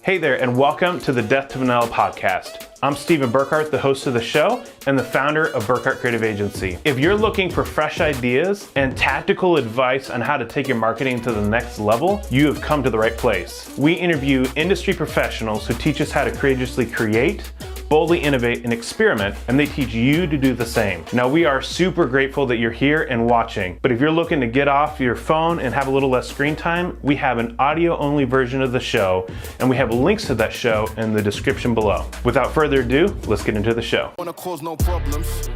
Hey there, and welcome to the Death to Vanilla podcast. I'm Stephen Burkhart, the host of the show and the founder of Burkhart Creative Agency. If you're looking for fresh ideas and tactical advice on how to take your marketing to the next level, you have come to the right place. We interview industry professionals who teach us how to courageously create, boldly innovate, and experiment, and they teach you to do the same. Now, we are super grateful that you're here and watching, but if you're looking to get off your phone and have a little less screen time, we have an audio-only version of the show, and we have links to that show in the description below. Without further ado, let's get into the show. Wanna cause no problems.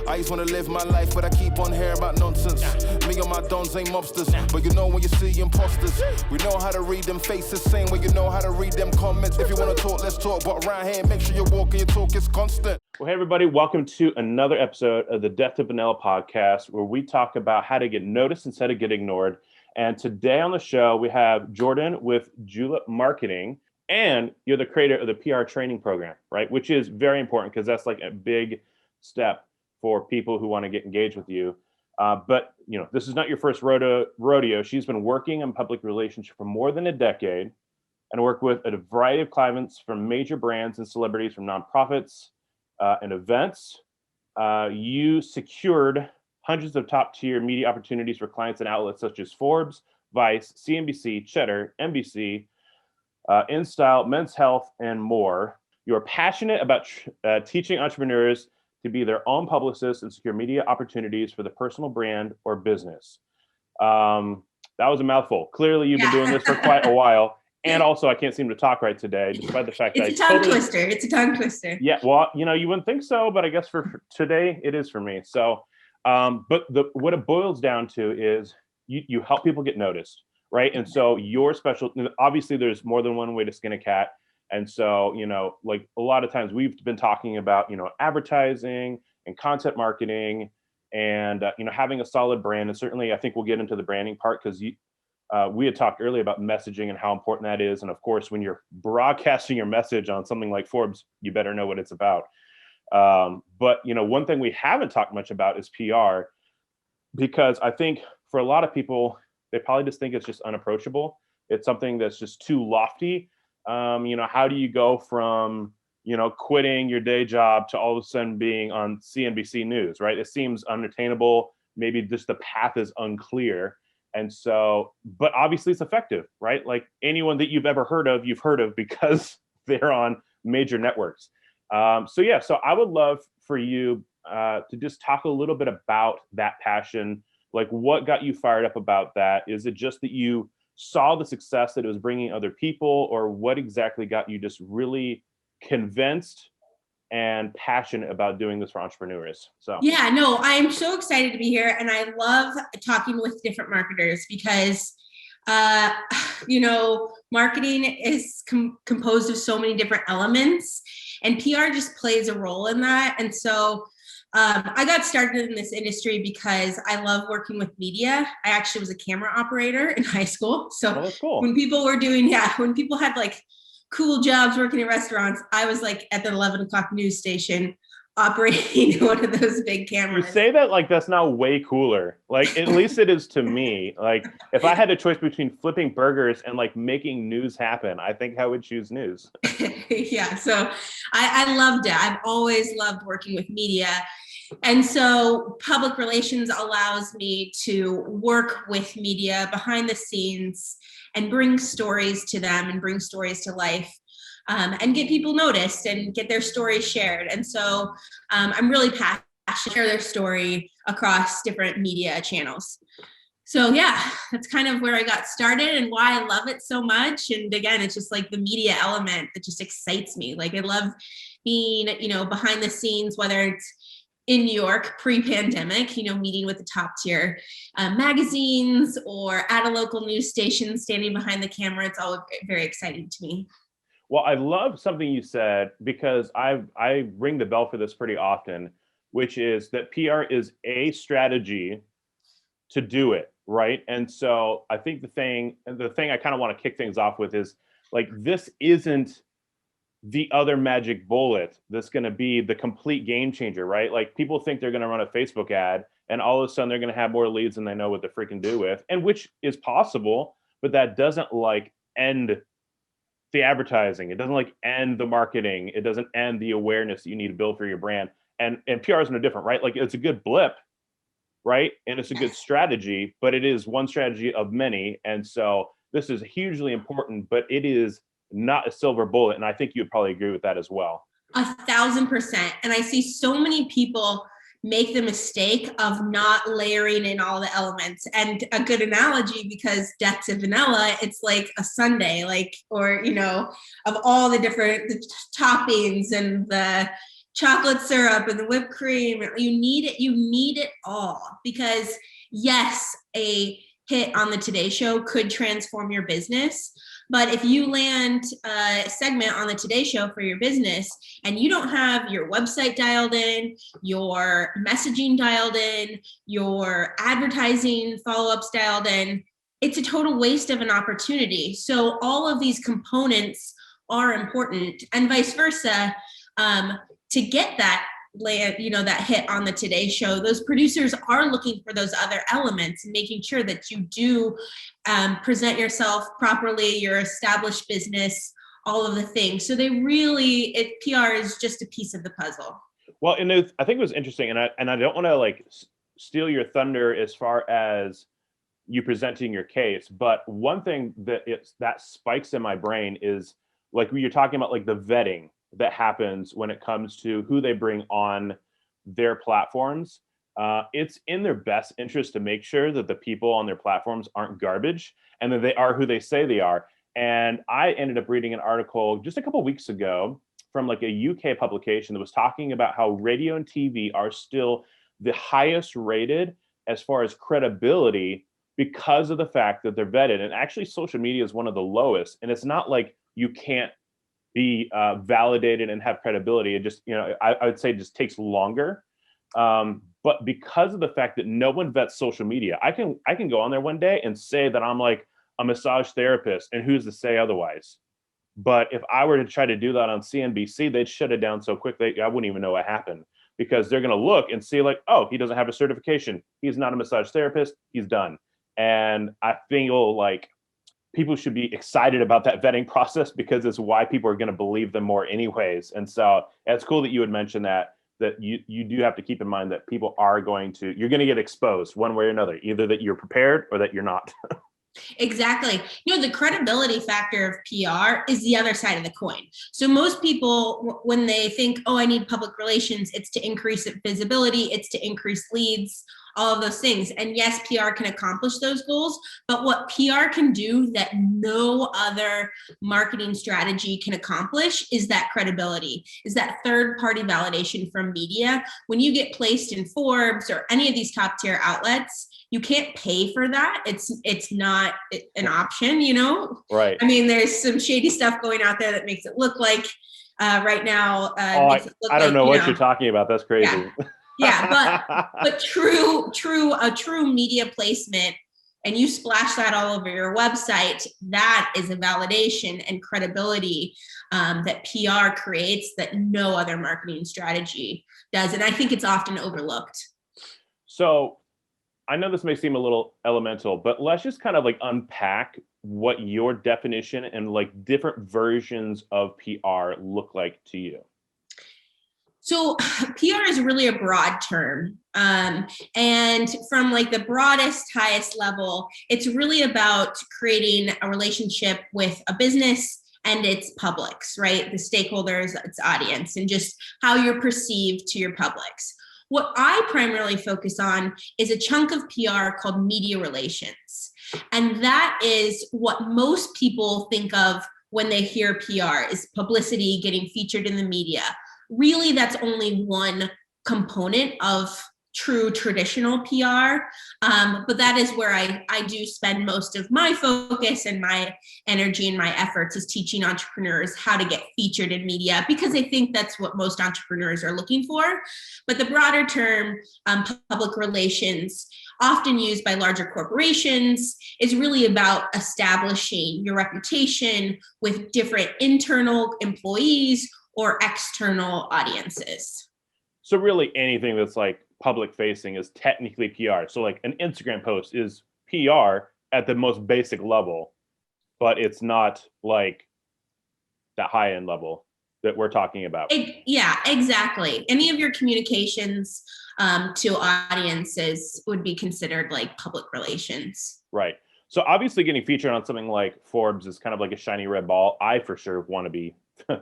I just wanna live my life, but I keep on hearing about nonsense. Me and my dons ain't mobsters, but you know when you see imposters. We know how to read them faces, same way you know how to read them comments. If you wanna talk, let's talk, but around here, make sure you're walking your talk is constant. Well, hey everybody, welcome to another episode of the Death to Vanilla podcast, where we talk about how to get noticed instead of get ignored. And today on the show, we have Jordanne with Julep Marketing, and you're the creator of the PR training program, right? Which is very important because that's like a big step for people who want to get engaged with you. But you know, this is not your first rodeo. She's been working in public relations for more than a decade and worked with a variety of clients from major brands and celebrities, from nonprofits and events. You secured hundreds of top-tier media opportunities for clients and outlets such as Forbes, Vice, CNBC, Cheddar, NBC, InStyle, Men's Health, and more. You are passionate about teaching entrepreneurs to be their own publicists and secure media opportunities for the personal brand or business. That was a mouthful. Clearly, you've been doing this for quite a while. And also, I can't seem to talk right today, despite the fact that it's a tongue twister. It's a tongue twister. Yeah, well, you know, you wouldn't think so, but I guess for today, it is for me. So, but what it boils down to is you help people get noticed, right? And so your special, obviously, there's more than one way to skin a cat. And so, you know, like a lot of times we've been talking about, you know, advertising and content marketing and, you know, having a solid brand. And certainly I think we'll get into the branding part because we had talked earlier about messaging and how important that is. And of course, when you're broadcasting your message on something like Forbes, you better know what it's about. But, you know, one thing we haven't talked much about is PR, because I think for a lot of people, they probably just think it's just unapproachable. It's something that's just too lofty. You know, how do you go from, you know, quitting your day job to all of a sudden being on CNBC News, right? It seems unattainable. Maybe just the path is unclear. And so, but obviously it's effective, right? Like anyone that you've ever heard of, you've heard of because they're on major networks. So I would love for you to just talk a little bit about that passion. Like what got you fired up about that? Is it just that you saw the success that it was bringing other people, or what exactly got you just really convinced and passionate about doing this for entrepreneurs? So yeah, no, I'm so excited to be here, and I love talking with different marketers because you know, marketing is composed of so many different elements, and PR just plays a role in that. And so I got started in this industry because I love working with media. I actually was a camera operator in high school. So cool. When people had like cool jobs working in restaurants, I was like at the 11 o'clock news station operating one of those big cameras. You say that like that's now way cooler. Like at least it is to me. Like if I had a choice between flipping burgers and like making news happen, I think I would choose news. Yeah, so I loved it. I've always loved working with media. And so public relations allows me to work with media behind the scenes and bring stories to them and bring stories to life. And get people noticed and get their stories shared. And so I'm really passionate to share their story across different media channels. So yeah, that's kind of where I got started and why I love it so much. And again, it's just like the media element that just excites me. Like I love being, you know, behind the scenes, whether it's in New York pre-pandemic, you know, meeting with the top tier magazines or at a local news station, standing behind the camera. It's all very exciting to me. Well, I love something you said because I ring the bell for this pretty often, which is that PR is a strategy to do it, right? And so I think the thing I kind of want to kick things off with is like, this isn't the other magic bullet that's going to be the complete game changer, right? Like people think they're going to run a Facebook ad and all of a sudden they're going to have more leads than they know what to freaking do with, and which is possible, but that doesn't like end the advertising. It doesn't like end the marketing. It doesn't end the awareness that you need to build for your brand. And PR is no different, right? Like it's a good blip, right? And it's a good strategy, but it is one strategy of many. And so this is hugely important, but it is not a silver bullet. And I think you would probably agree with that as well. 1,000%. And I see so many people make the mistake of not layering in all the elements. And a good analogy, because death to vanilla, it's like a sundae, like, or, you know, of all the different toppings and the chocolate syrup and the whipped cream, you need it all, because yes, a hit on the Today Show could transform your business. But if you land a segment on the Today Show for your business and you don't have your website dialed in, your messaging dialed in, your advertising follow-ups dialed in, it's a total waste of an opportunity. So all of these components are important, and vice versa. To get that that hit on the Today Show, those producers are looking for those other elements and making sure that you do present yourself properly, your established business, all of the things. So PR is just a piece of the puzzle. Well, and I think it was interesting, and I don't want to like steal your thunder as far as you presenting your case, but one thing that spikes in my brain is like when you're talking about like the vetting that happens when it comes to who they bring on their platforms. It's in their best interest to make sure that the people on their platforms aren't garbage and that they are who they say they are. And I ended up reading an article just a couple of weeks ago from like a UK publication that was talking about how radio and TV are still the highest rated as far as credibility because of the fact that they're vetted. And actually social media is one of the lowest. And it's not like you can't be validated and have credibility. It just, I would say just takes longer. But because of the fact that no one vets social media, I can go on there one day and say that I'm like a massage therapist, and who's to say otherwise? But if I were to try to do that on CNBC, they'd shut it down so quickly, I wouldn't even know what happened, because they're going to look and see like, oh, he doesn't have a certification. He's not a massage therapist. He's done. And I feel like people should be excited about that vetting process, because it's why people are going to believe them more anyways. And so it's cool that you would mention that you do have to keep in mind that people you're going to get exposed one way or another, either that you're prepared or that you're not. Exactly. The credibility factor of PR is the other side of the coin. So most people, when they think, oh, I need public relations, it's to increase visibility, it's to increase leads, all of those things. And yes, PR can accomplish those goals, but what PR can do that no other marketing strategy can accomplish is that credibility, is that third-party validation from media. When you get placed in Forbes or any of these top-tier outlets, you can't pay for that. It's not an option, Right. I mean, there's some shady stuff going out there that makes it look like right now. I don't know what you're talking about. That's crazy. Yeah, but a true media placement, and you splash that all over your website, that is a validation and credibility that PR creates that no other marketing strategy does. And I think it's often overlooked. So I know this may seem a little elemental, but let's just kind of like unpack what your definition and like different versions of PR look like to you. So PR is really a broad term. And from like the broadest, highest level, it's really about creating a relationship with a business and its publics, right? The stakeholders, its audience, and just how you're perceived to your publics. What I primarily focus on is a chunk of PR called media relations. And that is what most people think of when they hear PR, is publicity, getting featured in the media. Really, that's only one component of true traditional PR. But that is where I do spend most of my focus and my energy and my efforts, is teaching entrepreneurs how to get featured in media, because I think that's what most entrepreneurs are looking for. But the broader term, public relations, often used by larger corporations, is really about establishing your reputation with different internal employees or external audiences. So really anything that's like public facing is technically PR. So like an Instagram post is PR at the most basic level, but it's not like that high end level that we're talking about. Yeah, exactly. Any of your communications to audiences would be considered like public relations. Right. So obviously getting featured on something like Forbes is kind of like a shiny red ball. I for sure want to be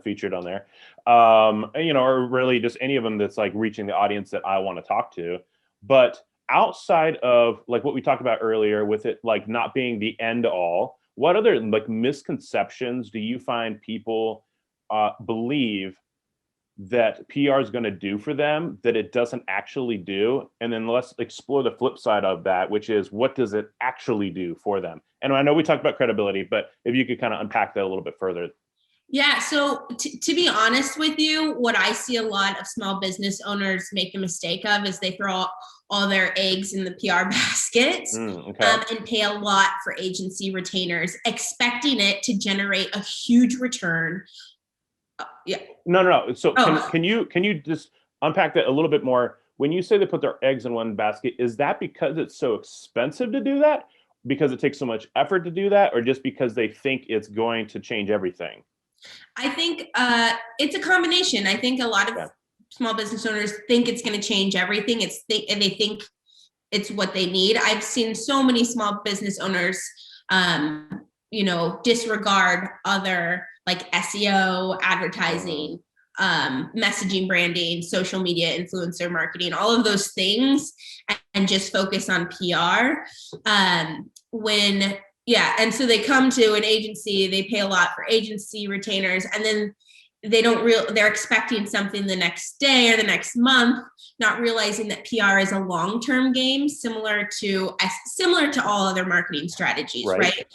featured on there. Or really just any of them that's like reaching the audience that I want to talk to. But outside of like what we talked about earlier with it like not being the end all, what other like misconceptions do you find people believe that PR is going to do for them that it doesn't actually do? And then let's explore the flip side of that, which is what does it actually do for them? And I know we talked about credibility, but if you could kind of unpack that a little bit further. Yeah, so to be honest with you, what I see a lot of small business owners make the mistake of is they throw all their eggs in the PR basket and pay a lot for agency retainers, expecting it to generate a huge return. Yeah. No. So can you just unpack that a little bit more? When you say they put their eggs in one basket, is that because it's so expensive to do that? Because it takes so much effort to do that? Or just because they think it's going to change everything? I think it's a combination. I think a lot of small business owners think it's going to change everything. And they think it's what they need. I've seen so many small business owners, disregard other like SEO, advertising, messaging, branding, social media, influencer marketing, all of those things, and just focus on PR. And so they come to an agency, they pay a lot for agency retainers, and then they're expecting something the next day or the next month, not realizing that PR is a long-term game, similar to all other marketing strategies, right?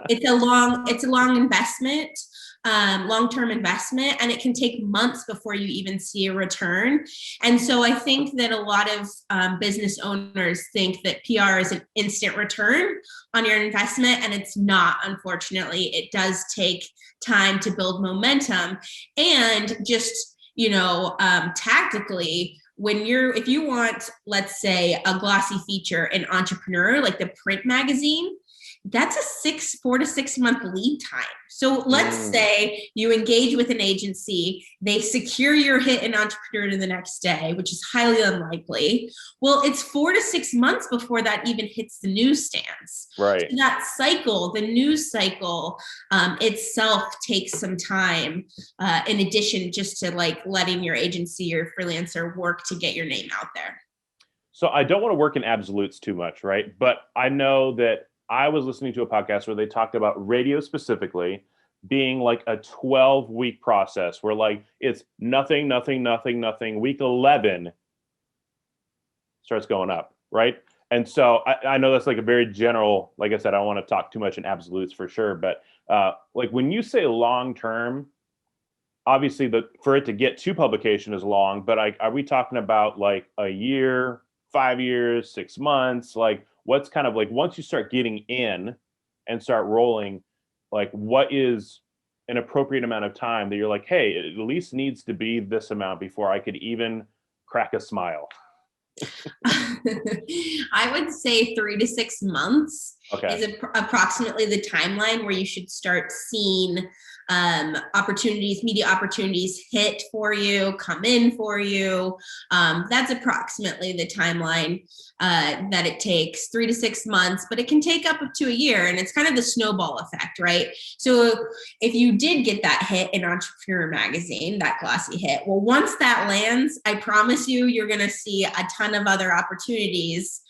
It's a long investment, long-term investment, and it can take months before you even see a return. And so I think that a lot of business owners think that PR is an instant return on your investment, and it's not. Unfortunately, it does take time to build momentum. And just tactically, if you want, let's say, a glossy feature in Entrepreneur, like the print magazine, that's a 4 to 6 month lead time. So let's say you engage with an agency, they secure your hit in Entrepreneur the next day, which is highly unlikely. Well, it's 4 to 6 months before that even hits the newsstands. Right. So that cycle, the news cycle itself takes some time, in addition just to like letting your agency or freelancer work to get your name out there. So I don't want to work in absolutes too much, right? But I know that I was listening to a podcast where they talked about radio specifically being like a 12-week process where like it's nothing. Week 11 starts going up, right? And so I know that's like a very general, like I said, I don't want to talk too much in absolutes for sure. But like when you say long-term, obviously for it to get to publication is long, but are we talking about like a year, 5 years, 6 months? Like what's kind of like once you start getting in and start rolling, like what is an appropriate amount of time that you're like, hey, it at least needs to be this amount before I could even crack a smile? I would say 3 to 6 months is approximately the timeline where you should start seeing media opportunities hit for you, come in for you. That's approximately the timeline that it takes, 3 to 6 months, but it can take up to a year, and it's kind of the snowball effect, right? So if you did get that hit in Entrepreneur magazine, that glossy hit, well, once that lands, I promise you're going to see a ton of other opportunities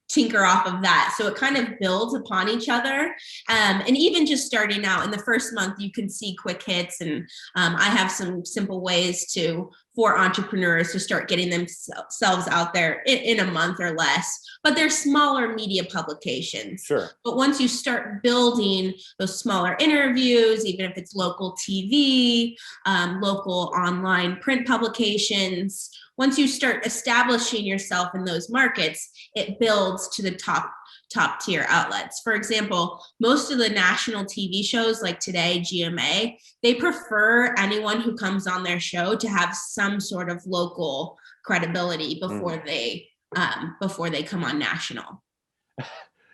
tinker off of that. So it kind of builds upon each other. And even just starting out in the first month, you can see quick hits. And I have some simple ways for entrepreneurs to start getting themselves out there in a month or less, but they're smaller media publications. Sure. But once you start building those smaller interviews, even if it's local TV, local online print publications, once you start establishing yourself in those markets, it builds to the top tier outlets. For example, most of the national TV shows like Today, GMA, they prefer anyone who comes on their show to have some sort of local credibility before they come on national.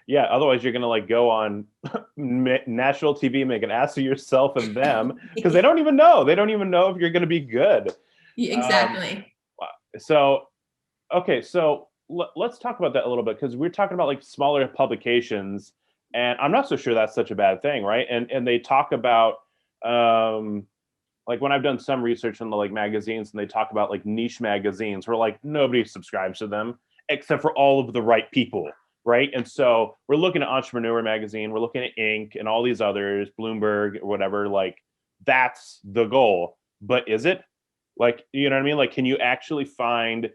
Yeah, otherwise you're gonna like go on national TV, make an ass of yourself and them, because they don't even know. They don't even know if you're gonna be good. Exactly. So, okay, so let's talk about that a little bit, because we're talking about like smaller publications, and I'm not so sure that's such a bad thing, right? And they talk about like when I've done some research in the like magazines, and they talk about like niche magazines where like nobody subscribes to them except for all of the right people. Right. And so we're looking at Entrepreneur Magazine, we're looking at Inc. and all these others, Bloomberg or whatever, like that's the goal. But is it? Like, you know what I mean? Like, can you actually find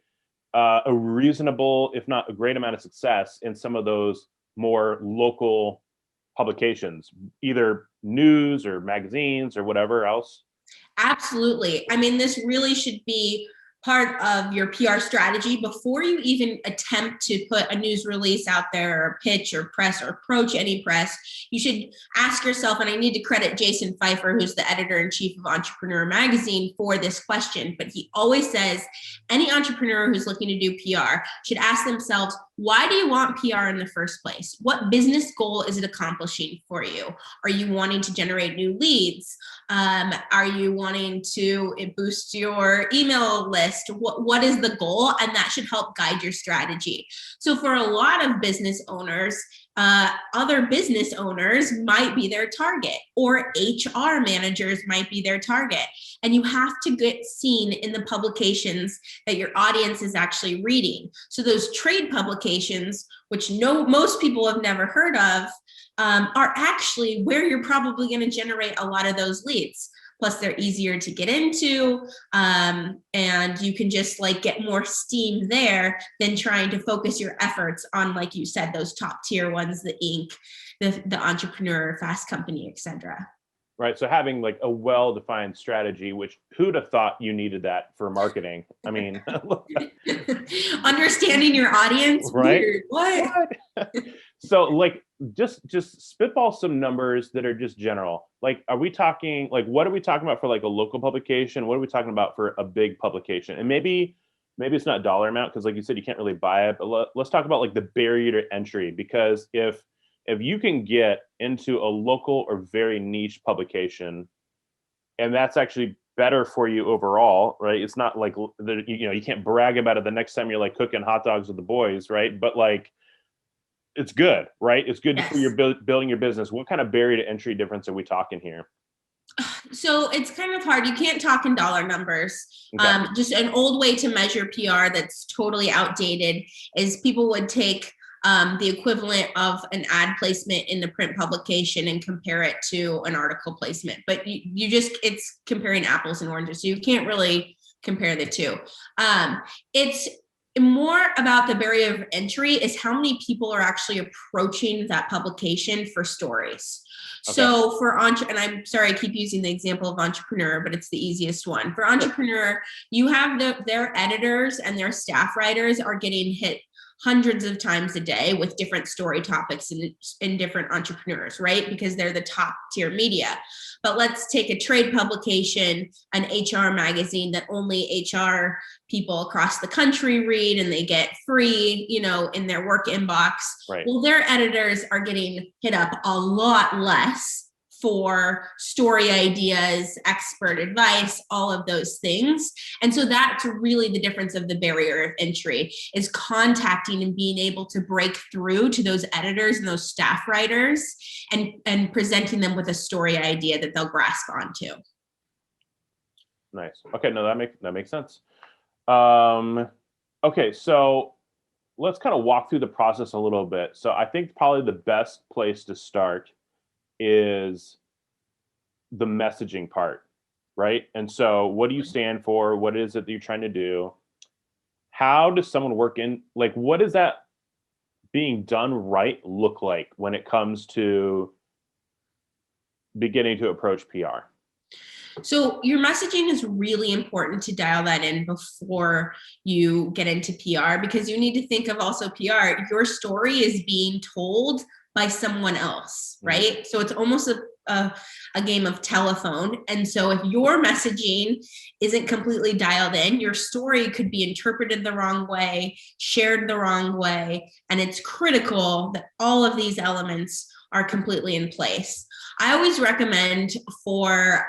a reasonable, if not a great amount of success in some of those more local publications, either news or magazines or whatever else? Absolutely. I mean, this really should be part of your PR strategy before you even attempt to put a news release out there, or pitch or press or approach any press. You should ask yourself, and I need to credit Jason Pfeiffer, who's the editor-in-chief of Entrepreneur Magazine, for this question, but he always says any entrepreneur who's looking to do PR should ask themselves, why do you want PR in the first place? What business goal is it accomplishing for you? Are you wanting to generate new leads? Are you wanting to boost your email list? What is the goal? And that should help guide your strategy. So for a lot of business owners, other business owners might be their target, or HR managers might be their target. And you have to get seen in the publications that your audience is actually reading. So those trade publications, which most people have never heard of, are actually where you're probably going to generate a lot of those leads. Plus they're easier to get into, and you can just like get more steam there than trying to focus your efforts on, like you said, those top tier ones, the Inc., the Entrepreneur, Fast Company, etc. Right. So having like a well-defined strategy, which who'd have thought you needed that for marketing? I mean, understanding your audience. Right? Weird. What? So like just spitball some numbers that are just general. Like, are we talking like, what are we talking about for like a local publication? What are we talking about for a big publication? And maybe it's not dollar amount, because like you said, you can't really buy it, but let's talk about like the barrier to entry, because if you can get into a local or very niche publication, and that's actually better for you overall, right? It's not like, you can't brag about it the next time you're like cooking hot dogs with the boys, right? But like, it's good, right? It's good Yes. for your building your business. What kind of barrier to entry difference are we talking here? So it's kind of hard. You can't talk in dollar numbers. Okay. Just an old way to measure PR that's totally outdated is people would take the equivalent of an ad placement in the print publication and compare it to an article placement. But it's comparing apples and oranges. So you can't really compare the two. It's more about the barrier of entry is how many people are actually approaching that publication for stories. Okay. So for and I'm sorry, I keep using the example of Entrepreneur, but it's the easiest one. For Entrepreneur, you have their editors and their staff writers are getting hit hundreds of times a day with different story topics in different entrepreneurs, right? Because they're the top tier media. But let's take a trade publication, an HR magazine that only HR people across the country read and they get free, in their work inbox. Right. Well, their editors are getting hit up a lot less for story ideas, expert advice, all of those things. And so that's really the difference of the barrier of entry, is contacting and being able to break through to those editors and those staff writers and presenting them with a story idea that they'll grasp onto. Nice. Okay, no, that makes sense. Okay, so let's kind of walk through the process a little bit. So I think probably the best place to start is the messaging part, right? And so what do you stand for? What is it that you're trying to do? How does someone work in, like, what does that being done right look like when it comes to beginning to approach PR? So your messaging is really important to dial that in before you get into PR, because you need to think of also PR. Your story is being told by someone else, right? So it's almost a game of telephone. And so if your messaging isn't completely dialed in, your story could be interpreted the wrong way, shared the wrong way. And it's critical that all of these elements are completely in place. I always recommend for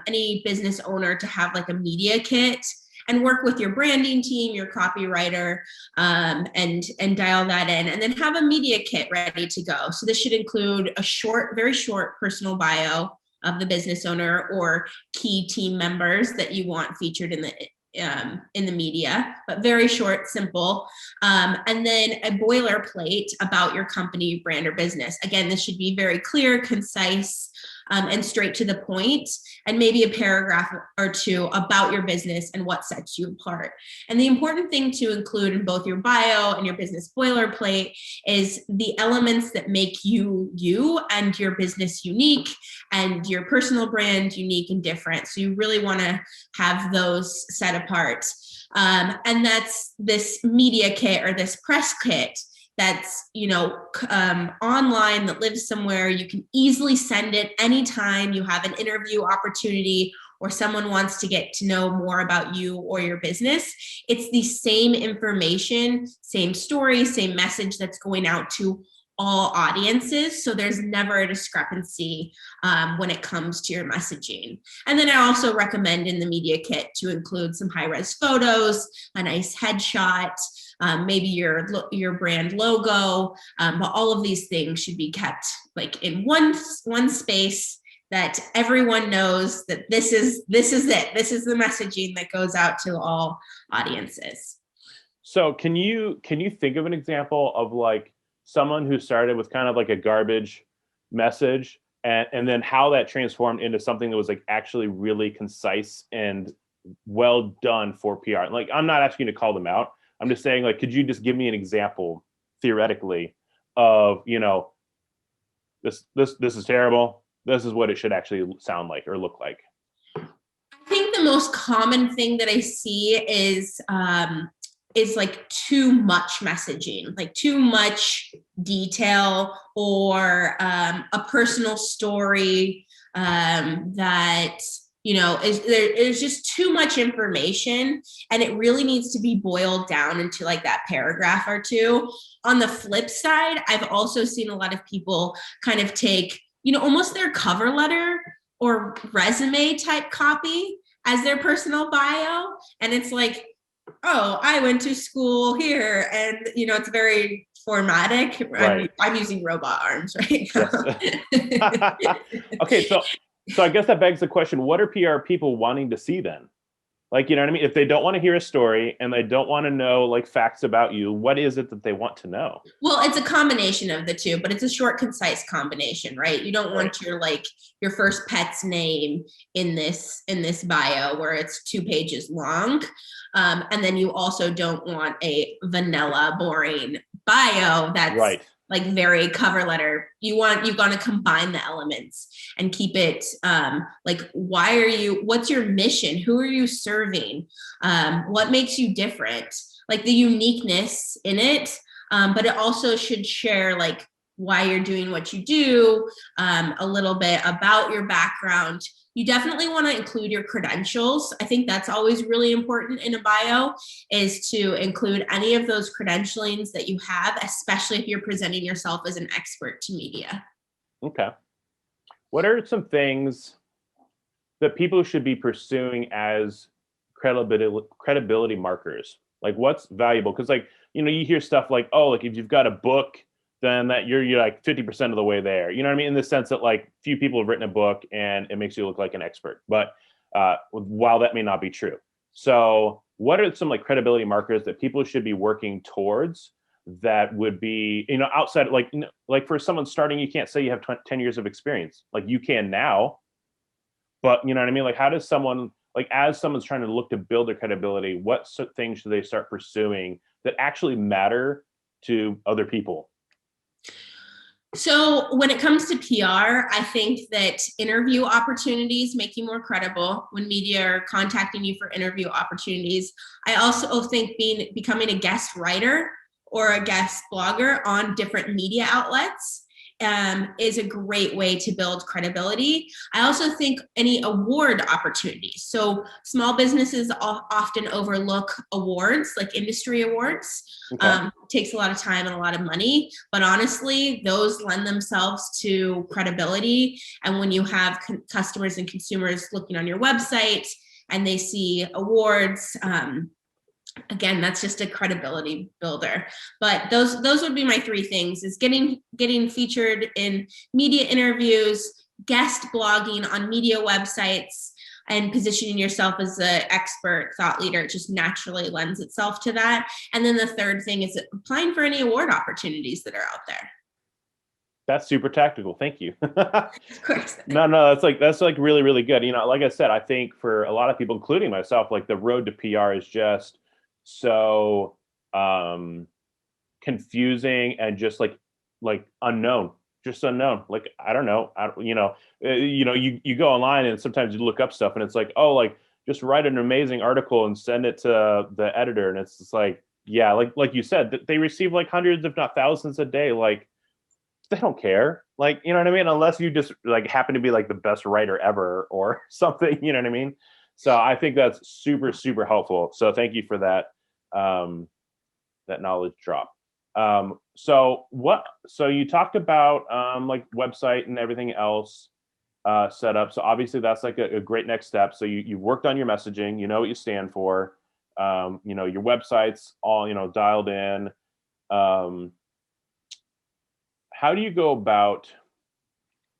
any business owner to have like a media kit and work with your branding team, your copywriter, and dial that in, and then have a media kit ready to go. So this should include a short, very short personal bio of the business owner or key team members that you want featured in the media, but very short, simple. And then a boilerplate about your company, brand, or business. Again, this should be very clear, concise, and straight to the point, and maybe a paragraph or two about your business and what sets you apart. And the important thing to include in both your bio and your business boilerplate is the elements that make you you and your business unique and your personal brand unique and different. So you really want to have those set apart. And that's this media kit or this press kit that's, online, that lives somewhere. You can easily send it anytime you have an interview opportunity or someone wants to get to know more about you or your business. It's the same information, same story, same message that's going out to all audiences. So there's never a discrepancy when it comes to your messaging. And then I also recommend in the media kit to include some high-res photos, a nice headshot, maybe your brand logo, but all of these things should be kept like in one space that everyone knows that this is it. This is the messaging that goes out to all audiences. So can you think of an example of like someone who started with kind of like a garbage message and then how that transformed into something that was like actually really concise and well done for PR? Like, I'm not asking you to call them out. I'm just saying, like, could you just give me an example theoretically of, this is terrible. This is what it should actually sound like or look like. I think the most common thing that I see is like too much messaging, like too much detail or a personal story that, there's just too much information, and it really needs to be boiled down into like that paragraph or two. On the flip side, I've also seen a lot of people kind of take, almost their cover letter or resume type copy as their personal bio. And it's like, oh, I went to school here, and it's very formatic. Right. I'm using robot arms right now. Okay, so I guess that begs the question: what are PR people wanting to see then? Like, you know what I mean? If they don't want to hear a story and they don't want to know like facts about you, what is it that they want to know? Well, it's a combination of the two, but it's a short, concise combination, right? You don't want your first pet's name in this bio where it's 2 pages long. And then you also don't want a vanilla, boring bio that's right. Like very cover letter. You're going to combine the elements and keep it like, what's your mission? Who are you serving? What makes you different? Like the uniqueness in it. But it also should share like why you're doing what you do, a little bit about your background. You definitely want to include your credentials. I think that's always really important in a bio, is to include any of those credentialings that you have, especially if you're presenting yourself as an expert to media. Okay. What are some things that people should be pursuing as credibility markers? Like what's valuable? Because like, you hear stuff like, oh, like if you've got a book, then that you're like 50% of the way there. You know what I mean? In the sense that like few people have written a book and it makes you look like an expert. But while that may not be true. So what are some like credibility markers that people should be working towards that would be, outside, like for someone starting, you can't say you have 10 years of experience. Like you can now, but you know what I mean? Like how does someone, like as someone's trying to look to build their credibility, what things should they start pursuing that actually matter to other people? So when it comes to PR, I think that interview opportunities make you more credible when media are contacting you for interview opportunities. I also think becoming a guest writer or a guest blogger on different media outlets is a great way to build credibility. I also think any award opportunities. So small businesses often overlook awards, like industry awards. Okay. Takes a lot of time and a lot of money, but honestly, those lend themselves to credibility. And when you have customers and consumers looking on your website and they see awards, again, that's just a credibility builder. But those would be my three things: is getting featured in media interviews, guest blogging on media websites, and positioning yourself as an expert thought leader. It just naturally lends itself to that. And then the third thing is applying for any award opportunities that are out there. That's super tactical. Thank you. Of course. No, that's like really, really good. You know, like I said, I think for a lot of people, including myself, like the road to PR is just so confusing and just like unknown, Like, I don't know. You go online and sometimes you look up stuff and it's like, oh, like just write an amazing article and send it to the editor. And it's just like, yeah, like you said, they receive like hundreds, if not thousands a day. Like, they don't care. Like, you know what I mean? Unless you just like happen to be like the best writer ever or something, you know what I mean? So I think that's super, super helpful. So thank you for that, that knowledge drop. So you talked about like website and everything else set up. So obviously that's like a great next step. So you worked on your messaging, you know what you stand for, your website's all, dialed in. How do you go about,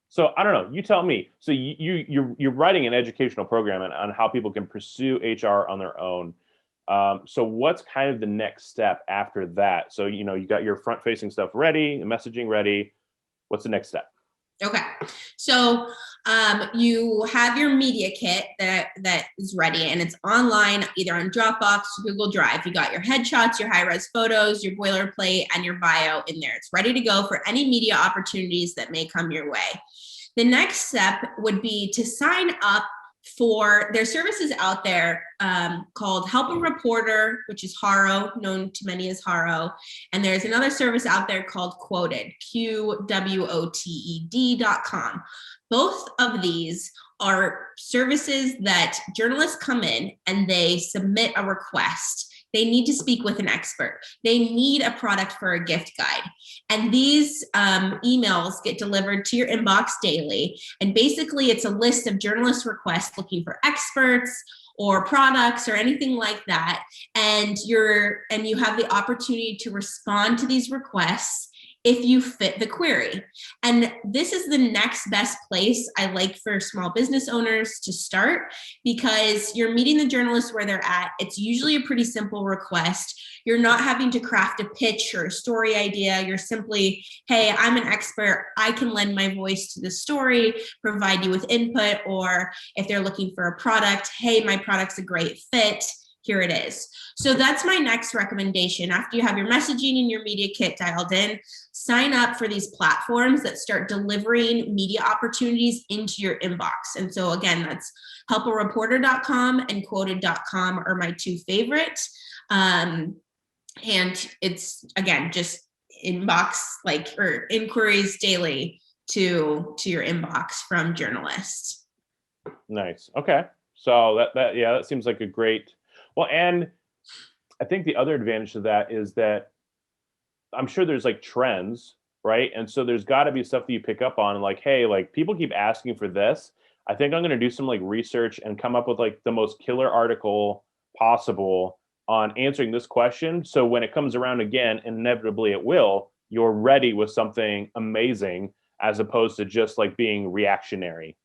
so I don't know, you tell me. So you're writing an educational program on how people can pursue HR on their own. So what's kind of the next step after that? So, you got your front facing stuff ready, the messaging ready. What's the next step? Okay. So you have your media kit that is ready, and it's online, either on Dropbox or Google Drive. You got your headshots, your high-res photos, your boilerplate, and your bio in there. It's ready to go for any media opportunities that may come your way. The next step would be to sign up for their services out there called Help a Reporter, which is Haro, known to many as Haro. And there's another service out there called Quoted, QWOTED.com. Both of these are services that journalists come in and they submit a request. They need to speak with an expert. They need a product for a gift guide. And these emails get delivered to your inbox daily. And basically it's a list of journalist requests looking for experts or products or anything like that. And you have the opportunity to respond to these requests if you fit the query. And this is the next best place I like for small business owners to start, because you're meeting the journalists where they're at. It's usually a pretty simple request. You're not having to craft a pitch or a story idea. You're simply, hey, I'm an expert. I can lend my voice to the story, provide you with input, or if they're looking for a product, hey, my product's a great fit. Here it is. So that's my next recommendation. After you have your messaging and your media kit dialed in, sign up for these platforms that start delivering media opportunities into your inbox. And so again, that's helpareporter.com and quoted.com are my two favorites. And it's, again, just inbox or inquiries daily to your inbox from journalists. Nice. Okay. So that seems like a great, well, and I think the other advantage to that is that I'm sure there's like trends, right? And so there's got to be stuff that you pick up on, like, hey, like people keep asking for this. I think I'm going to do some like research and come up with like the most killer article possible on answering this question. So when it comes around again, inevitably it will, you're ready with something amazing as opposed to just like being reactionary.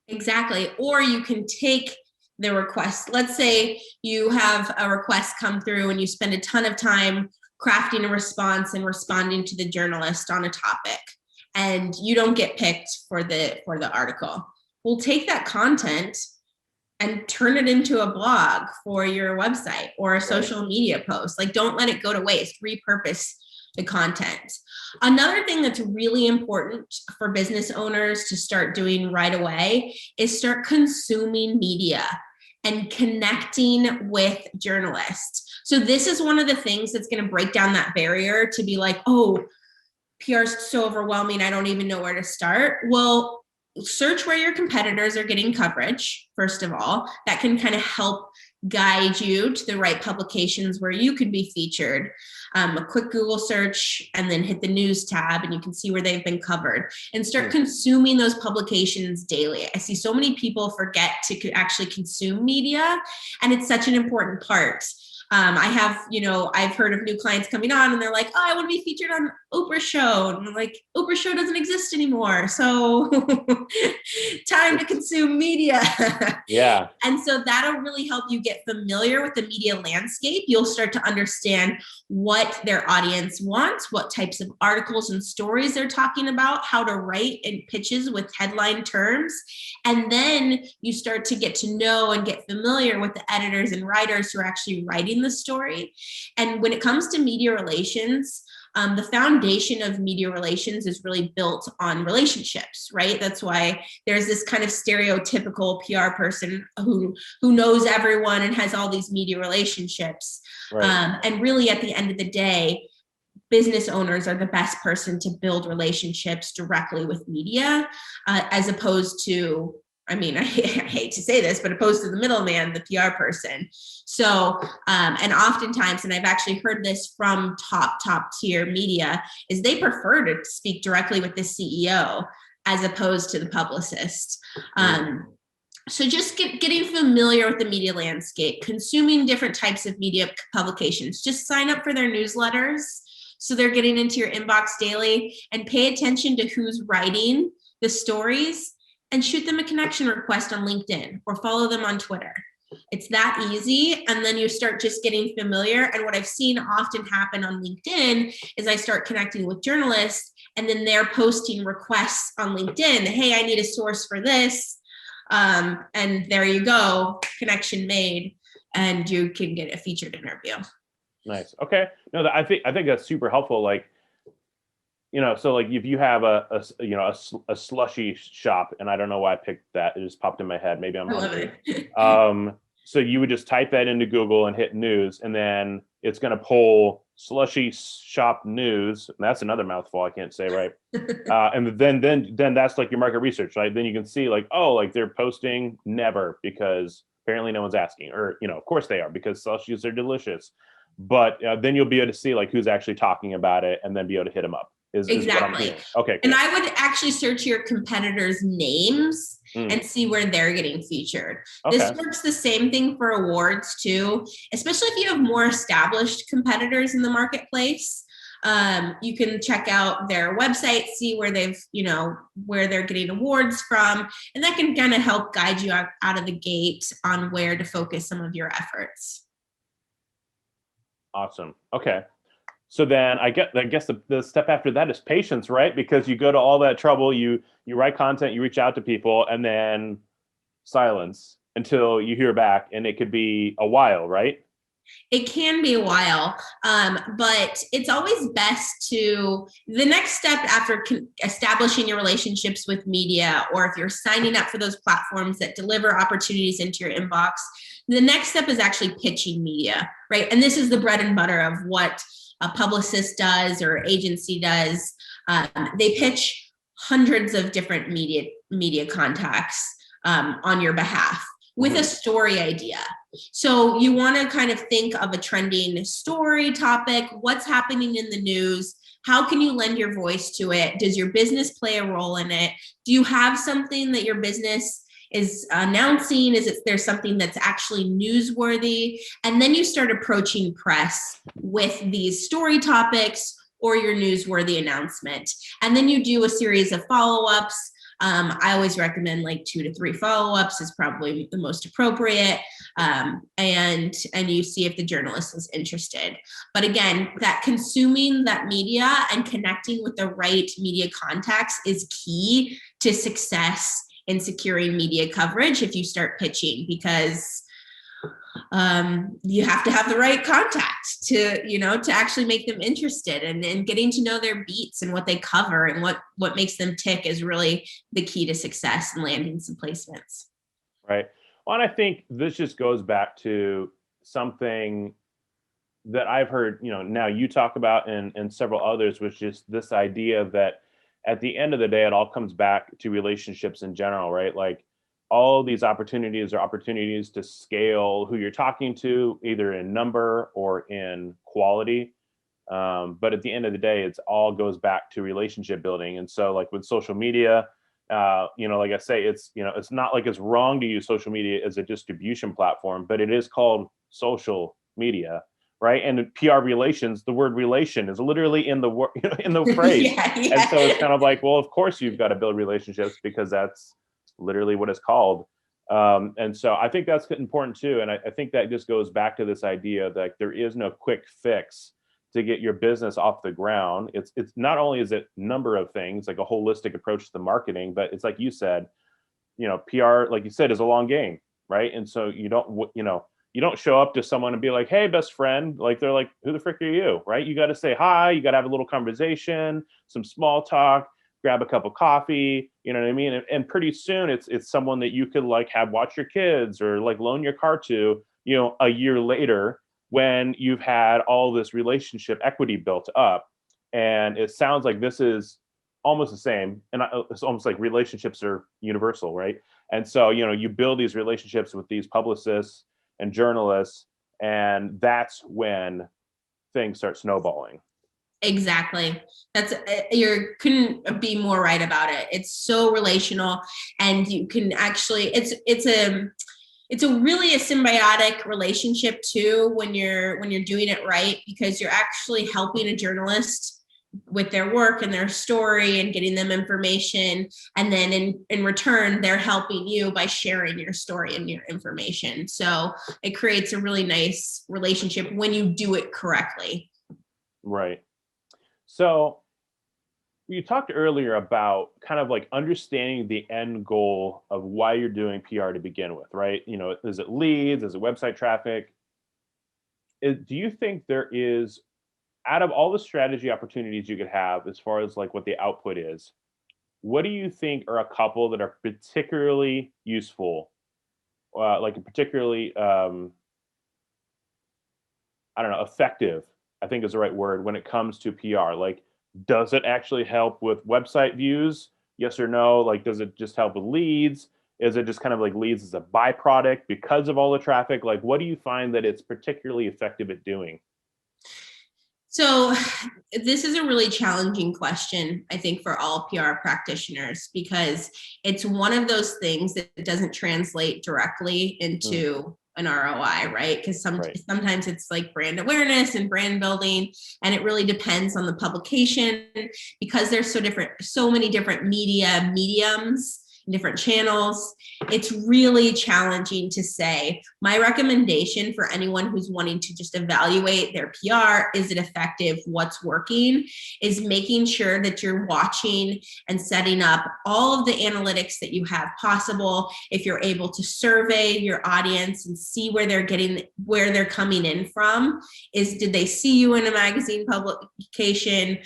Exactly. Or you can take the request. Let's say you have a request come through and you spend a ton of time crafting a response and responding to the journalist on a topic, and you don't get picked for the article. We'll take that content and turn it into a blog for your website or a social media post. Like, don't let it go to waste. Repurpose the content. Another thing that's really important for business owners to start doing right away is start consuming media and connecting with journalists. So this is one of the things that's going to break down that barrier to be like, oh, PR is so overwhelming, I don't even know where to start. Well, search where your competitors are getting coverage, first of all. That can kind of help guide you to the right publications where you could be featured. A quick Google search and then hit the news tab and you can see where they've been covered, and start consuming those publications daily. I see so many people forget to actually consume media, and it's such an important part. I have, I've heard of new clients coming on and they're like, oh, I want to be featured on Oprah's show. And I'm like, Oprah's show doesn't exist anymore. So time to consume media. Yeah. And so that'll really help you get familiar with the media landscape. You'll start to understand what their audience wants, what types of articles and stories they're talking about, how to write in pitches with headline terms. And then you start to get to know and get familiar with the editors and writers who are actually writing the story. And when it comes to media relations, the foundation of media relations is really built on relationships, right? That's why there's this kind of stereotypical PR person who knows everyone and has all these media relationships. Right. And really, at the end of the day, business owners are the best person to build relationships directly with media, as opposed to, I hate to say this, but opposed to the middleman, the PR person. So, and oftentimes, and I've actually heard this from top tier media, is they prefer to speak directly with the CEO as opposed to the publicist. So just getting familiar with the media landscape, consuming different types of media publications, just sign up for their newsletters so they're getting into your inbox daily, and pay attention to who's writing the stories, and shoot them a connection request on LinkedIn or follow them on Twitter. It's that easy. And then you start just getting familiar. And what I've seen often happen on LinkedIn is I start connecting with journalists, and then they're posting requests on LinkedIn. Hey, I need a source for this. And there you go, connection made, and you can get a featured interview. Nice. Okay. No, I think that's super helpful. Like, so like if you have a slushy shop, and I don't know why I picked that, it just popped in my head. Maybe I'm hungry. So you would just type that into Google and hit news, and then it's going to pull slushy shop news. And that's another mouthful I can't say, right? And then that's like your market research, right? Then you can see like, oh, like they're posting never because apparently no one's asking, or of course they are because slushies are delicious. But then you'll be able to see like who's actually talking about it, and then be able to hit them up. Exactly. Okay. Cool. And I would actually search your competitors' names and see where they're getting featured. Okay. This works the same thing for awards too, especially if you have more established competitors in the marketplace. You can check out their website, see where they've, where they're getting awards from, and that can kind of help guide you out of the gate on where to focus some of your efforts. Awesome. Okay. So then I guess the step after that is patience, right? Because you go to all that trouble, you write content, you reach out to people, and then silence until you hear back, and it could be a while, right? It can be a while, but it's always best the next step after establishing your relationships with media, or if you're signing up for those platforms that deliver opportunities into your inbox, the next step is actually pitching media, right? And this is the bread and butter of what a publicist does or agency does. They pitch hundreds of different media contacts on your behalf with a story idea. So you want to kind of think of a trending story topic. What's happening in the news? How can you lend your voice to it? Does your business play a role in it? Do you have something that your business is announcing? There's something that's actually newsworthy? And then you start approaching press with these story topics or your newsworthy announcement. And then you do a series of follow-ups. I always recommend like 2 to 3 follow-ups is probably the most appropriate. And you see if the journalist is interested. But again, that consuming that media and connecting with the right media contacts is key to success in securing media coverage if you start pitching, because you have to have the right contact to actually make them interested, and getting to know their beats and what they cover and what makes them tick is really the key to success in landing some placements. Right. Well, and I think this just goes back to something that I've heard, now you talk about and several others, which is this idea that at the end of the day, it all comes back to relationships in general, right? Like all these opportunities are opportunities to scale who you're talking to, either in number or in quality. But at the end of the day, it's all goes back to relationship building. And so like with social media, like I say, it's not like it's wrong to use social media as a distribution platform, but it is called social media, right? And in PR relations, the word relation is literally in the word, in the phrase. Yeah. And so it's kind of like, well, of course you've got to build relationships because that's literally what it's called. And so I think that's important too. And I think that just goes back to this idea that there is no quick fix to get your business off the ground. It's not only is it number of things, like a holistic approach to the marketing, but it's like you said, PR, like you said, is a long game, right? And so you don't show up to someone and be like, hey, best friend, like they're like, who the frick are you, right? You got to say hi, you got to have a little conversation, some small talk, grab a cup of coffee, you know what I mean? And pretty soon it's someone that you could like have watch your kids or like loan your car to, a year later, when you've had all this relationship equity built up. And it sounds like this is almost the same. And it's almost like relationships are universal, right? And so, you build these relationships with these publicists and journalists, and that's when things start snowballing. Exactly. You couldn't be more right about it. It's so relational, and you can actually, it's really a symbiotic relationship too when you're doing it right, because you're actually helping a journalist with their work and their story and getting them information, and then in return they're helping you by sharing your story and your information. So it creates a really nice relationship when you do it correctly. Right. So you talked earlier about kind of like understanding the end goal of why you're doing PR to begin with, right? Is it leads? Is it website traffic? Do you think there is, out of all the strategy opportunities you could have as far as like what the output is, what do you think are a couple that are particularly useful, like particularly, effective, I think is the right word when it comes to PR? Like, does it actually help with website views? Yes or no? Like, does it just help with leads? Is it just kind of like leads as a byproduct because of all the traffic? Like, what do you find that it's particularly effective at doing? So this is a really challenging question, I think, for all PR practitioners, because it's one of those things that doesn't translate directly into an ROI, right? Because sometimes it's like brand awareness and brand building, and it really depends on the publication, because there's so many different mediums, different channels. It's really challenging to say. My recommendation for anyone who's wanting to just evaluate their PR, is it effective, what's working, is making sure that you're watching and setting up all of the analytics that you have possible. If you're able to survey your audience and see where they're coming in from, did they see you in a magazine publication?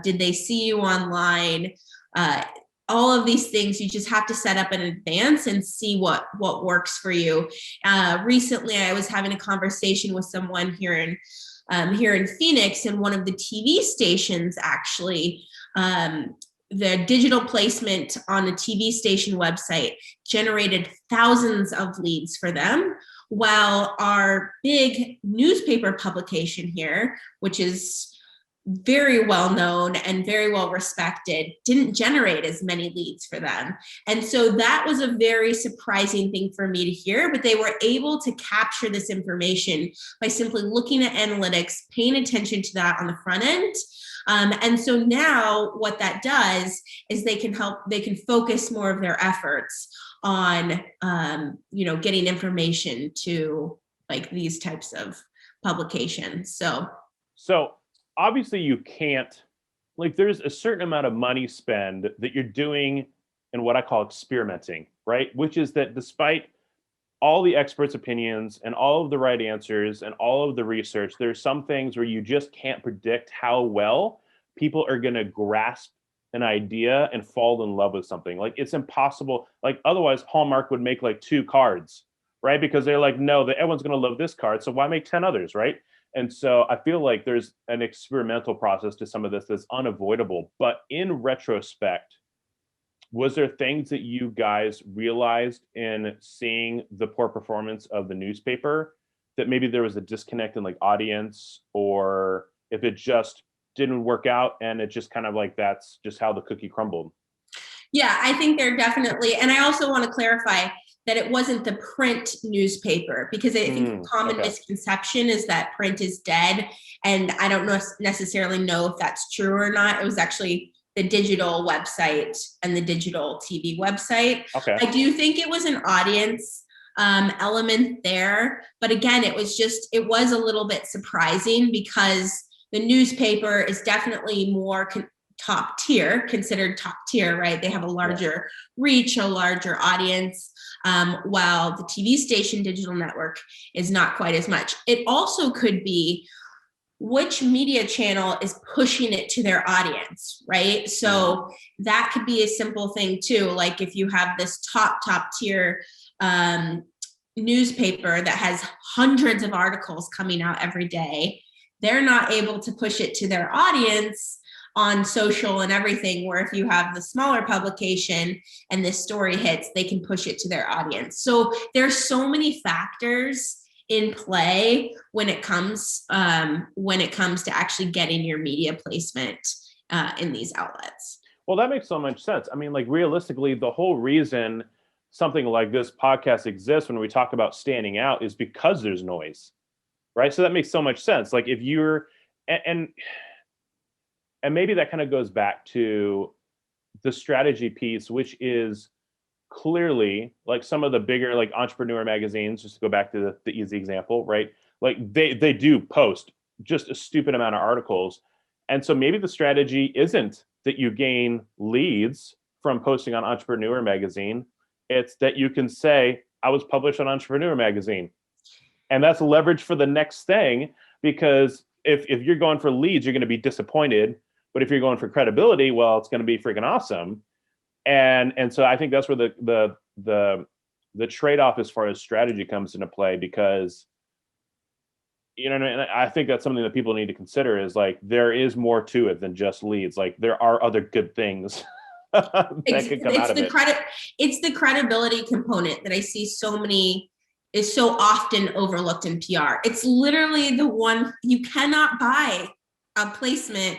Did they see you online? All of these things you just have to set up in advance and see what works for you. Recently, I was having a conversation with someone here in Phoenix, and one of the TV stations actually, the digital placement on a TV station website generated thousands of leads for them, while our big newspaper publication here, which is very well known and very well respected, didn't generate as many leads for them. And so that was a very surprising thing for me to hear, but they were able to capture this information by simply looking at analytics, paying attention to that on the front end. And so now what that does is they can focus more of their efforts on, getting information to like these types of publications. So obviously you can't, like, there's a certain amount of money spend that you're doing in what I call experimenting, right? Which is that despite all the experts' opinions and all of the right answers and all of the research, there's some things where you just can't predict how well people are going to grasp an idea and fall in love with something. Like, it's impossible. Like, otherwise Hallmark would make like 2 cards, right? Because they're like, no, that everyone's going to love this card, so why make 10 others, right? And so I feel like there's an experimental process to some of this that's unavoidable. But in retrospect, was there things that you guys realized in seeing the poor performance of the newspaper that maybe there was a disconnect in like audience, or if it just didn't work out and it just kind of like that's just how the cookie crumbled? Yeah, I think they're definitely, and I also want to clarify that it wasn't the print newspaper, because I think a common misconception is that print is dead. And I don't necessarily know if that's true or not. It was actually the digital website and the digital TV website. Okay. I do think it was an audience element there. But again, it was a little bit surprising, because the newspaper is definitely more top tier, considered top tier, right? They have a larger reach, a larger audience, while the TV station digital network is not quite as much. It also could be which media channel is pushing it to their audience, right? So that could be a simple thing too. Like if you have this top tier newspaper that has hundreds of articles coming out every day, they're not able to push it to their audience on social and everything, where if you have the smaller publication and this story hits, they can push it to their audience. So there's so many factors in play when it comes to actually getting your media placement in these outlets. Well, that makes so much sense. I mean, like realistically, the whole reason something like this podcast exists when we talk about standing out is because there's noise, right? So that makes so much sense. Like if you're, and maybe that kind of goes back to the strategy piece, which is clearly like some of the bigger like entrepreneur magazines, just to go back to the easy example, right? Like they do post just a stupid amount of articles. And so maybe the strategy isn't that you gain leads from posting on Entrepreneur Magazine. It's that you can say, I was published on Entrepreneur Magazine. And that's leverage for the next thing, because if you're going for leads, you're going to be disappointed. But if you're going for credibility, well, it's going to be freaking awesome. And so I think that's where the trade-off as far as strategy comes into play, because, you know, and I think that's something that people need to consider is like, there is more to it than just leads. Like there are other good things that could come out of it. It's the credibility component that I see is so often overlooked in PR. It's literally the one you cannot buy a placement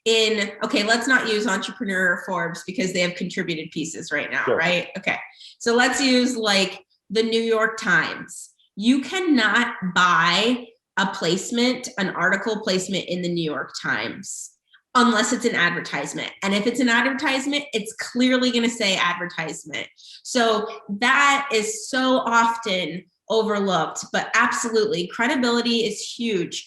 in, okay, let's not use Entrepreneur or Forbes because they have contributed pieces right now, sure. Right? Okay, so let's use like the New York Times. You cannot buy a placement, an article placement in the New York Times unless it's an advertisement. And if it's an advertisement, it's clearly going to say advertisement. So that is so often overlooked, but absolutely, credibility is huge.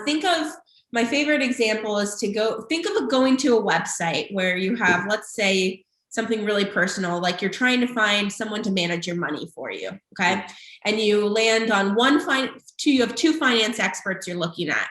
Think of, my favorite example is think of going to a website where you have, let's say, something really personal, like you're trying to find someone to manage your money for you, okay? And you land on you have two finance experts you're looking at.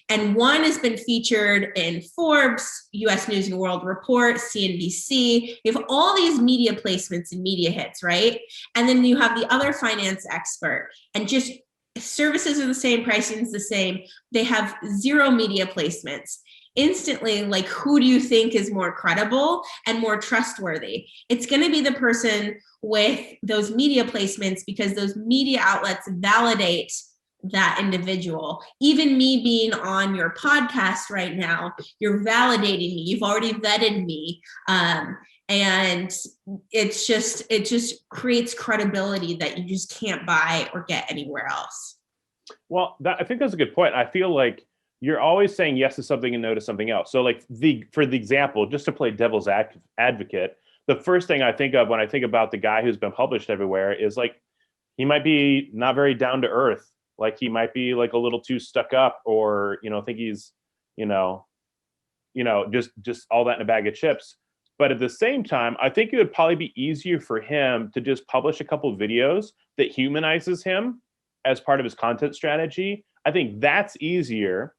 And one has been featured in Forbes, US News and World Report, CNBC. You have all these media placements and media hits, right? And then you have the other finance expert, and just services are the same, pricing is the same. They have zero media placements. Instantly, like, who do you think is more credible and more trustworthy? It's going to be the person with those media placements, because those media outlets validate that individual. Even me being on your podcast right now, you're validating me. You've already vetted me. And it just creates credibility that you just can't buy or get anywhere else. Well, I think that's a good point. I feel like you're always saying yes to something and no to something else. So like for the example, just to play devil's advocate, the first thing I think of when I think about the guy who's been published everywhere is like, he might be not very down to earth. Like he might be like a little too stuck up, or, think he's, just all that in a bag of chips. But at the same time, I think it would probably be easier for him to just publish a couple of videos that humanizes him as part of his content strategy. I think that's easier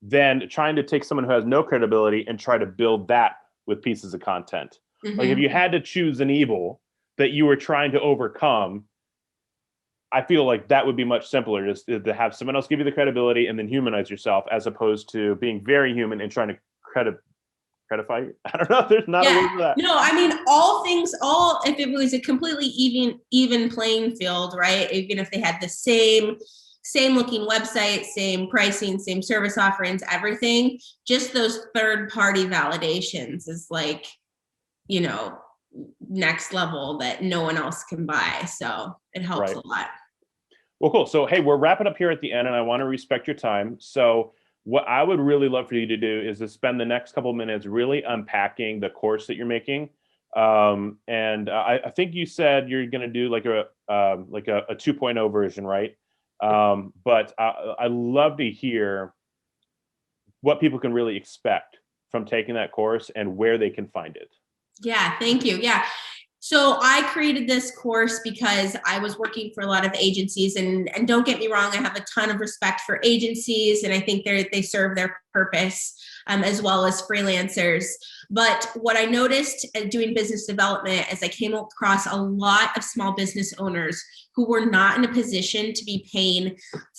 than trying to take someone who has no credibility and try to build that with pieces of content. Mm-hmm. Like if you had to choose an evil that you were trying to overcome, I feel like that would be much simpler, just to have someone else give you the credibility and then humanize yourself, as opposed to being very human and trying to credify you. I don't know. There's not a word for that. No, I mean, if it was a completely even playing field, right? Even if they had the same looking website, same pricing, same service offerings, everything, just those third party validations is like, you know, next level that no one else can buy. So it helps a lot. Well, cool. So, hey, we're wrapping up here at the end, and I want to respect your time. So what I would really love for you to do is to spend the next couple of minutes really unpacking the course that you're making. I think you said you're going to do like a 2.0 version, right? But I love to hear what people can really expect from taking that course and where they can find it. Yeah, thank you. Yeah. So I created this course because I was working for a lot of agencies, and don't get me wrong, I have a ton of respect for agencies, and I think they serve their purpose, as well as freelancers. But what I noticed doing business development is I came across a lot of small business owners who were not in a position to be paying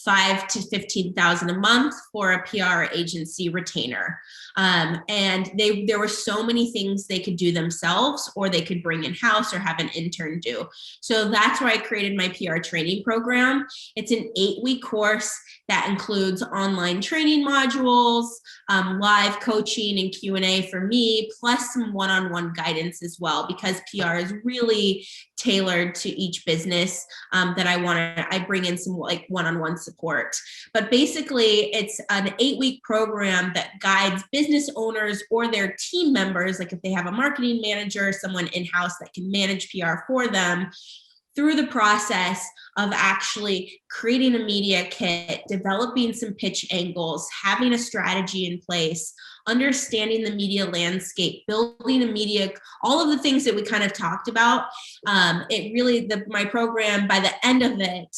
$5,000 to $15,000 a month for a PR agency retainer. And there were so many things they could do themselves, or they could bring in-house or have an intern do. So that's why I created my PR training program. It's an 8-week course that includes online training modules, live coaching and Q&A for me, plus some one-on-one guidance as well, because PR is really tailored to each business that I bring in some like one-on-one support. But basically it's an 8-week program that guides business owners or their team members, like if they have a marketing manager, someone in-house that can manage PR for them, through the process of actually creating a media kit, developing some pitch angles, having a strategy in place, understanding the media landscape, building a media, all of the things that we kind of talked about. My program, by the end of it,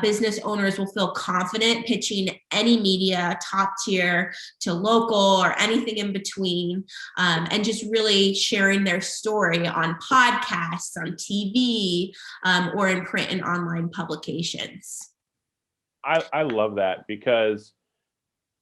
business owners will feel confident pitching any media, top tier to local or anything in between, and just really sharing their story on podcasts, on TV, or in print and online publications. I love that because,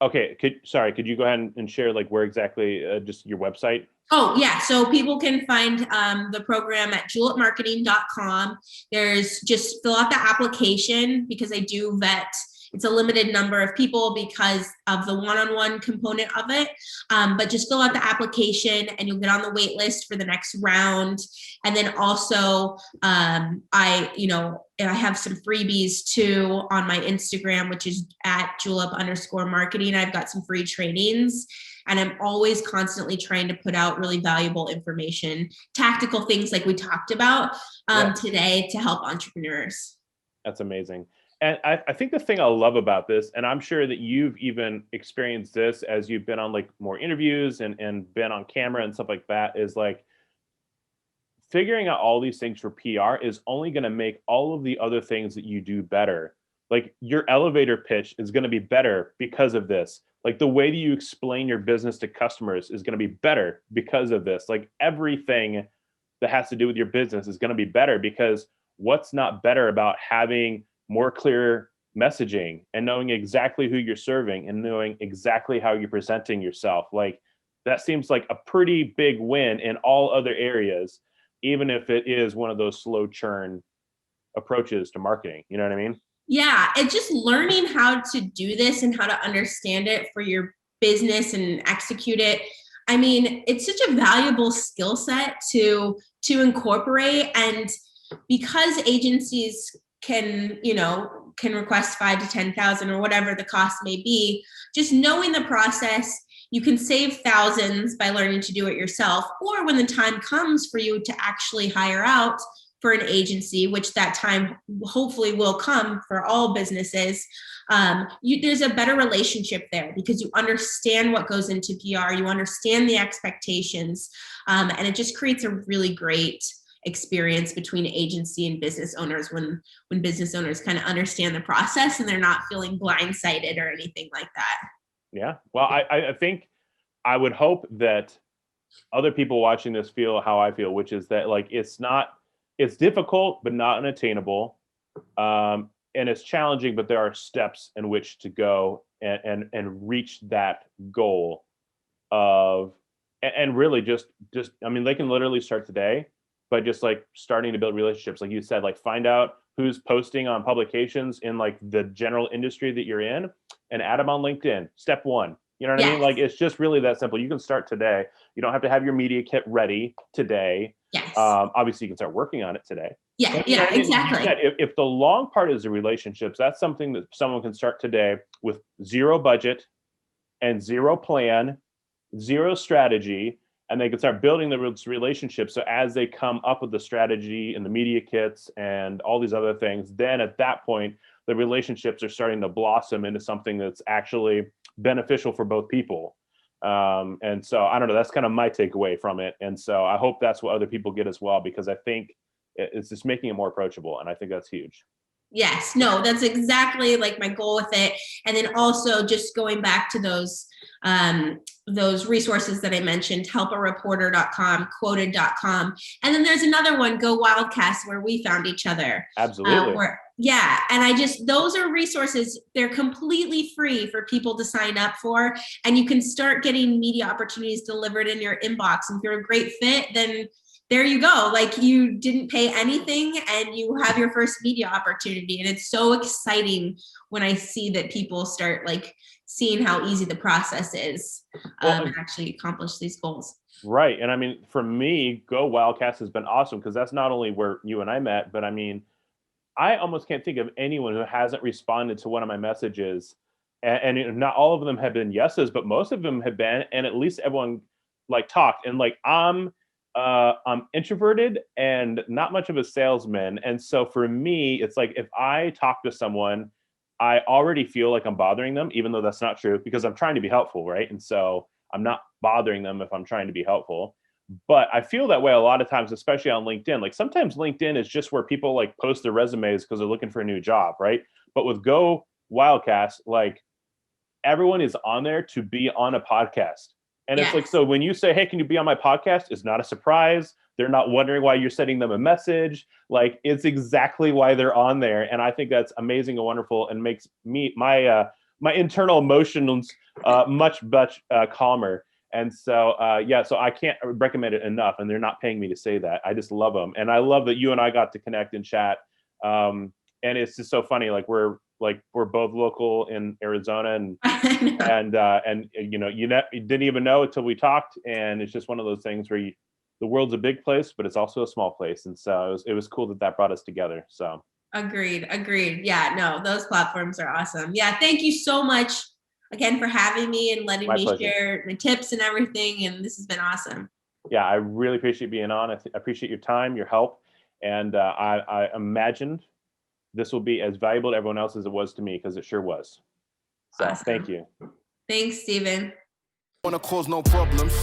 okay, could you go ahead and share like where exactly, just your website? Oh, yeah. So people can find the program at julepmarketing.com. There's just fill out the application, because I do vet. It's a limited number of people because of the one-on-one component of it. But just fill out the application and you'll get on the wait list for the next round. And then also I have some freebies too on my Instagram, which is at Julep_marketing. I've got some free trainings, and I'm always constantly trying to put out really valuable information, tactical things like we talked about today to help entrepreneurs. That's amazing. And I think the thing I love about this, and I'm sure that you've even experienced this as you've been on like more interviews and been on camera and stuff like that, is like figuring out all these things for PR is only going to make all of the other things that you do better. Like your elevator pitch is going to be better because of this. Like the way that you explain your business to customers is going to be better because of this. Like everything that has to do with your business is going to be better, because what's not better about having more clear messaging and knowing exactly who you're serving and knowing exactly how you're presenting yourself? Like that seems like a pretty big win in all other areas, even if it is one of those slow churn approaches to marketing. You know what I mean? Yeah, and just learning how to do this and how to understand it for your business and execute it. I mean, it's such a valuable skill set to incorporate. And because agencies can request 5 to 10,000 or whatever the cost may be, just knowing the process, you can save thousands by learning to do it yourself. Or when the time comes for you to actually hire out for an agency, which that time hopefully will come for all businesses, there's a better relationship there because you understand what goes into PR, you understand the expectations, and it just creates a really great experience between agency and business owners when business owners kind of understand the process and they're not feeling blindsided or anything like that. Yeah. Well, I think I would hope that other people watching this feel how I feel, which is that like it's difficult, but not unattainable. And it's challenging, but there are steps in which to go and reach that goal of, and really just, I mean, they can literally start today by just like starting to build relationships. Like you said, like find out who's posting on publications in like the general industry that you're in and add them on LinkedIn. Step one. You know what I mean? Like, it's just really that simple. You can start today. You don't have to have your media kit ready today. Yes. Obviously, you can start working on it today. Yeah, And, yeah, I mean, exactly. if the long part is the relationships, that's something that someone can start today with zero budget and zero plan, zero strategy, and they can start building the relationships. So as they come up with the strategy and the media kits and all these other things, then at that point, the relationships are starting to blossom into something that's actually beneficial for both people. And so I don't know, that's kind of my takeaway from it. And so I hope that's what other people get as well, because I think it's just making it more approachable. And I think that's huge. Yes, no, that's exactly like my goal with it. And then also just going back to those resources that I mentioned, helpareporter.com, quoted.com. And then there's another one, Go Wildcast, where we found each other. Absolutely. Yeah. And those are resources. They're completely free for people to sign up for. And you can start getting media opportunities delivered in your inbox. And if you're a great fit, then there you go. Like, you didn't pay anything and you have your first media opportunity. And it's so exciting when I see that people start like seeing how easy the process is and actually accomplish these goals. Right. And I mean, for me, Go Wildcast has been awesome, because that's not only where you and I met, but I mean, I almost can't think of anyone who hasn't responded to one of my messages. And not all of them have been yeses, but most of them have been, and at least everyone like talked. And like, I'm introverted and not much of a salesman. And so for me, it's like, if I talk to someone, I already feel like I'm bothering them, even though that's not true, because I'm trying to be helpful, right? And so I'm not bothering them if I'm trying to be helpful. But I feel that way a lot of times, especially on LinkedIn. Like, sometimes LinkedIn is just where people like post their resumes because they're looking for a new job, right? But with Go Wildcast, like, everyone is on there to be on a podcast. And It's like, so when you say, hey, can you be on my podcast? It's not a surprise. They're not wondering why you're sending them a message. Like, it's exactly why they're on there. And I think that's amazing and wonderful, and makes my internal emotions much calmer. And so, so I can't recommend it enough. And they're not paying me to say that. I just love them. And I love that you and I got to connect and chat. And it's just so funny. Like, we're both local in Arizona, and you know, you didn't even know until we talked. And it's just one of those things where the world's a big place, but it's also a small place. And so it was cool that brought us together. So agreed. Yeah, no, those platforms are awesome. Yeah. Thank you so much again for having me and letting me share my tips and everything. And this has been awesome. Yeah, I really appreciate being on. I appreciate your time, your help. And I imagined this will be as valuable to everyone else as it was to me, because it sure was. So awesome. Thank you. Thanks, Stephen. Wanna cause no problems.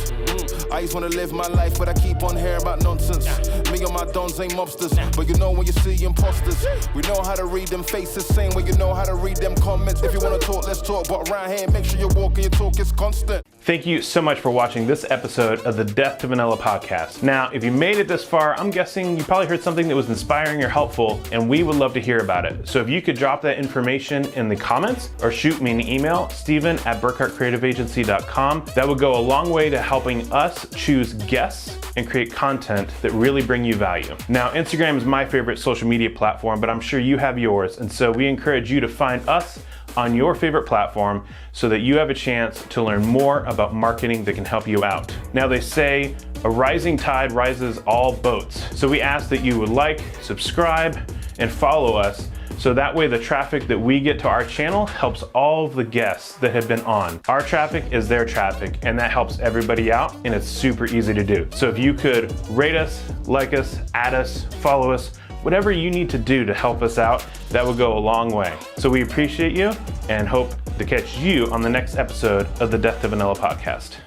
I just wanna live my life, but I keep on hearing about nonsense. Me and my dons ain't mobsters, but you know when you see imposters, we know how to read them faces, same way you know how to read them comments. If you wanna talk, let's talk, but around here, make sure you walk and your talk is constant. Thank you so much for watching this episode of the Death to Vanilla podcast. Now, if you made it this far, I'm guessing you probably heard something that was inspiring or helpful, and we would love to hear about it. So if you could drop that information in the comments or shoot me an email, steven@burkhartcreativeagency.com. That would go a long way to helping us choose guests and create content that really bring you value. Now, Instagram is my favorite social media platform, but I'm sure you have yours. And so we encourage you to find us on your favorite platform so that you have a chance to learn more about marketing that can help you out. Now, they say a rising tide rises all boats. So we ask that you would like, subscribe, and follow us, so that way the traffic that we get to our channel helps all of the guests that have been on. Our traffic is their traffic, and that helps everybody out, and it's super easy to do. So if you could rate us, like us, add us, follow us, whatever you need to do to help us out, that would go a long way. So we appreciate you and hope to catch you on the next episode of the Death to Vanilla podcast.